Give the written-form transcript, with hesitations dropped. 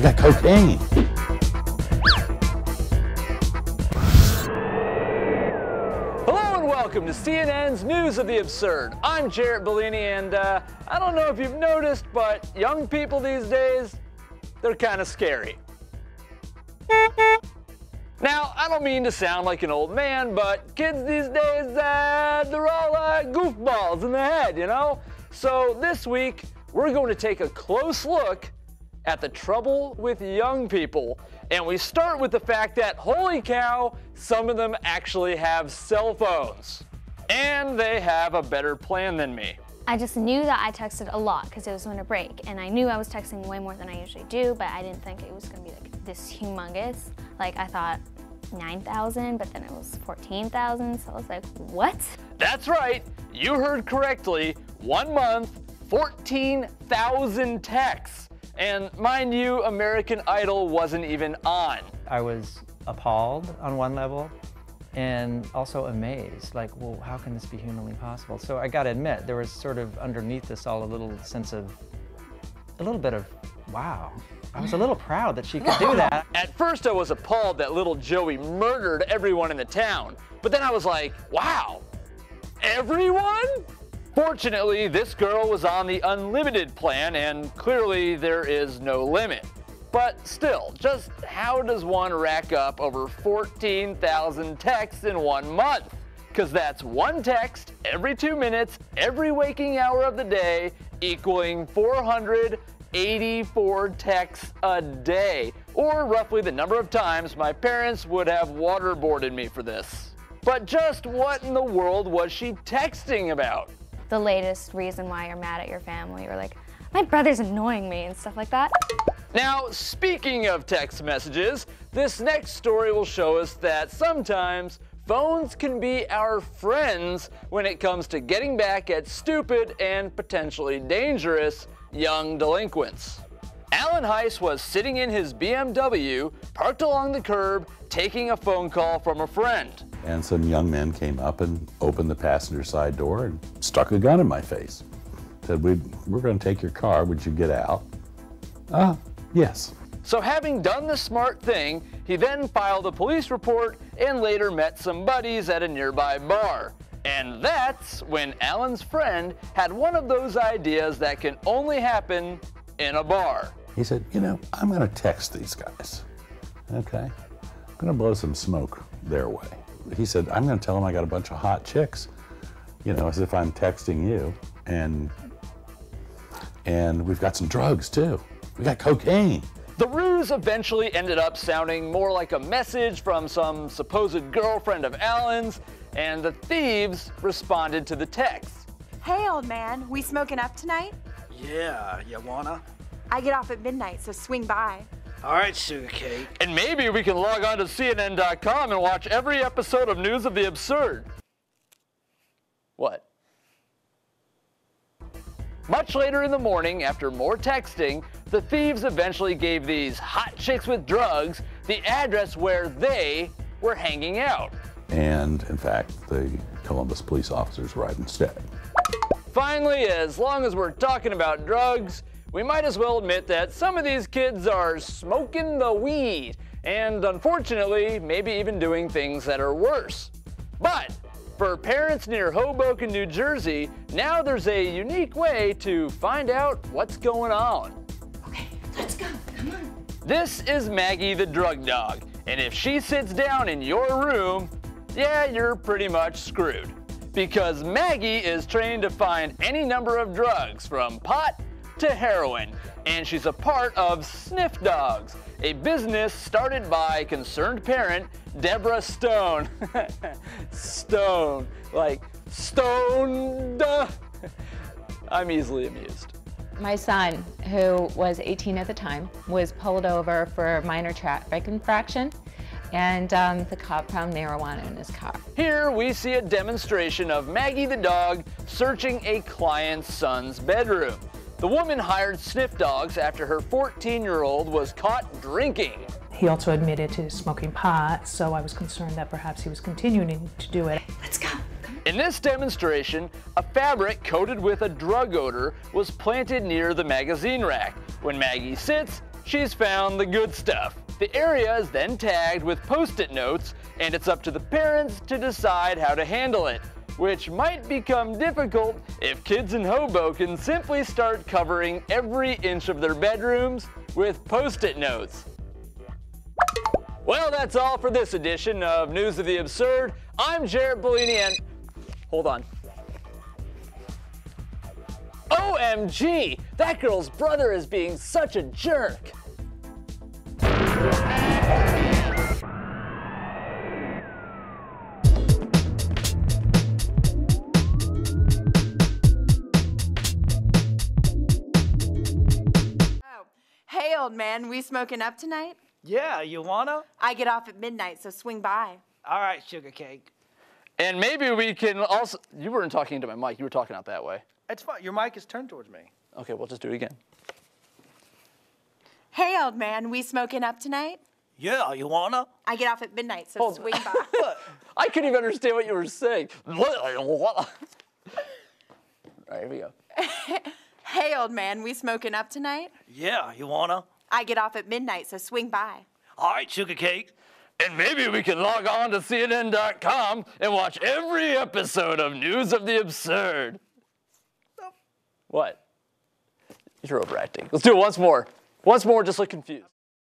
got cocaine. Hello and welcome to CNN's News of the Absurd. I'm Jarrett Bellini, and I don't know if you've noticed, but young people these days, they're kind of scary. Now, I don't mean to sound like an old man, but kids these days, they're all goofballs in the head, you know? So this week, we're going to take a close look at the trouble with young people. And we start with the fact that, holy cow, some of them actually have cell phones. And they have a better plan than me. I just knew that I texted a lot because it was winter break, and I knew I was texting way more than I usually do, but I didn't think it was gonna be like this humongous. Like I thought 9,000, but then it was 14,000, so I was like, what? That's right, you heard correctly. 1 month, 14,000 texts. And mind you, American Idol wasn't even on. I was appalled on one level and also amazed, like, well, how can this be humanly possible? So I gotta admit, there was sort of underneath this all a little bit of, wow. I was a little proud that she could do that. At first I was appalled that little Joey murdered everyone in the town, but then I was like, wow, everyone? Fortunately, this girl was on the unlimited plan, and clearly there is no limit. But still, just how does one rack up over 14,000 texts in 1 month? Because that's one text every 2 minutes, every waking hour of the day, equaling 484 texts a day, or roughly the number of times my parents would have waterboarded me for this. But just what in the world was she texting about? The latest reason why you're mad at your family, or like, my brother's annoying me and stuff like that. Now, speaking of text messages, this next story will show us that sometimes phones can be our friends when it comes to getting back at stupid and potentially dangerous young delinquents. Alan Heiss was sitting in his BMW, parked along the curb, taking a phone call from a friend. And some young men came up and opened the passenger side door and stuck a gun in my face. Said, we're going to take your car, would you get out? Yes. So having done the smart thing, he then filed a police report and later met some buddies at a nearby bar. And that's when Alan's friend had one of those ideas that can only happen in a bar. He said, you know, I'm going to text these guys, okay? I'm going to blow some smoke their way. He said, I'm going to tell them I got a bunch of hot chicks, you know, as if I'm texting you, and we've got some drugs too. We got cocaine. The ruse eventually ended up sounding more like a message from some supposed girlfriend of Alan's, and the thieves responded to the text. Hey, old man, we smoking up tonight? Yeah, you wanna? I get off at midnight, so swing by. All right, Sugar Cake. And maybe we can log on to CNN.com and watch every episode of News of the Absurd. What? Much later in the morning, after more texting, the thieves eventually gave these hot chicks with drugs the address where they were hanging out. And in fact, the Columbus police officers arrived instead. Finally, as long as we're talking about drugs, we might as well admit that some of these kids are smoking the weed, and unfortunately, maybe even doing things that are worse. But for parents near Hoboken, New Jersey, now there's a unique way to find out what's going on. Okay, let's go, come on. This is Maggie the drug dog, and if she sits down in your room, yeah, you're pretty much screwed. Because Maggie is trained to find any number of drugs, from pot to heroin, and she's a part of Sniff Dogs, a business started by concerned parent Deborah Stone. Stone, like stoned. I'm easily amused. My son, who was 18 at the time, was pulled over for a minor traffic infraction, and the cop found marijuana in his car. Here we see a demonstration of Maggie the dog searching a client's son's bedroom. The woman hired Sniff Dogs after her 14-year-old was caught drinking. He also admitted to smoking pot, so I was concerned that perhaps he was continuing to do it. Let's go. In this demonstration, a fabric coated with a drug odor was planted near the magazine rack. When Maggie sits, she's found the good stuff. The area is then tagged with Post-it notes, and it's up to the parents to decide how to handle it, which might become difficult if kids in Hoboken simply start covering every inch of their bedrooms with Post-it notes. Well, that's all for this edition of News of the Absurd. I'm Jared Bellini and... Hold on. OMG! That girl's brother is being such a jerk! Hey, old man, we smoking up tonight? Yeah, you wanna? I get off at midnight, so swing by. All right, sugar cake. And maybe we can also... You weren't talking into my mic, you were talking out that way. It's fine. Your mic is turned towards me. Okay, we'll just do it again. Hey, old man, we smoking up tonight? Yeah, you wanna? I get off at midnight, so swing by. I couldn't even understand what you were saying. All right, here we go. Hey, old man, we smoking up tonight? Yeah, you wanna? I get off at midnight, so swing by. All right, sugar cake. And maybe we can log on to CNN.com and watch every episode of News of the Absurd. What? You're overacting. Let's do it once more. Once more, just look confused.